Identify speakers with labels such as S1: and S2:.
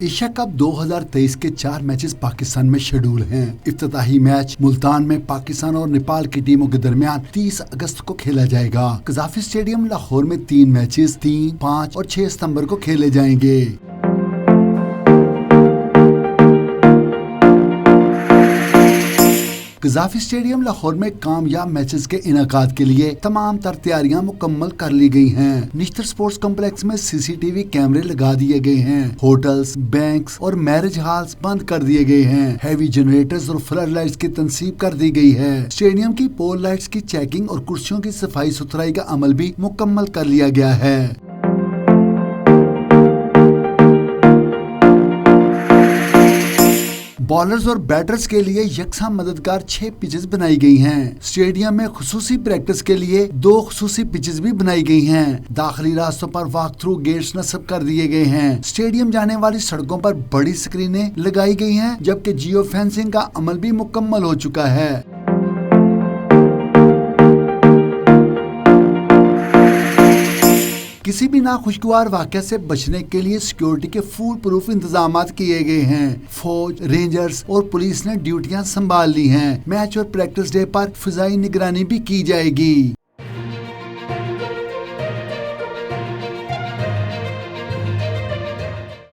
S1: Asia cup 2023 के 4 matches Pakistan में schedule हैं। इफ्तिताही मैच मुल्तान में पाकिस्तान और नेपाल की टीमों के दरमियान 30 अगस्त को खेला जाएगा। कज़ाफी स्टेडियम लाहौर में 3 मैचेस 3, 5 और 6 सितंबर को खेले जाएंगे। कज़ाफी स्टेडियम लाहौर में कामयाब मैचेस के इनेकाद के लिए तमाम तर तैयारियां मुकम्मल कर ली गई हैं। निश्तर स्पोर्ट्स कॉम्प्लेक्स में सीसीटीवी कैमरे लगा दिए गए हैं। होटल्स, बैंक्स और मैरिज हॉल्स बंद कर दिए गए हैं। हैवी जनरेटर्स और फ्लड लाइट्स की तनसीब कर दी गई है। स्टेडियम की पोल लाइट्स की चेकिंग और कुर्सियों की सफाई सुथराई का अमल भी मुकम्मल कर लिया गया है। बॉलर्स और बैटर्स के लिए यकसा मददगार 6 पिचेस बनाई गई हैं। स्टेडियम में खुसूसी प्रैक्टिस के लिए 2 खुसूसी पिचेस भी बनाई गई हैं। दाखिली रास्तों पर वॉक थ्रू गेट्स नस्ब कर दिए गए हैं। स्टेडियम जाने वाली सड़कों पर बड़ी स्क्रीनें लगाई गई हैं, जबकि जियो फेंसिंग का अमल भी मुकम्मल हो चुका है। किसी भी नाखुशगवार वाक़या से बचने के लिए सिक्योरिटी के फुल प्रूफ इंतजाम किए गए हैं। फौज, रेंजर्स और पुलिस ने ड्यूटियां संभाल ली हैं। मैच और प्रैक्टिस डे पर फिजाई निगरानी भी की जाएगी।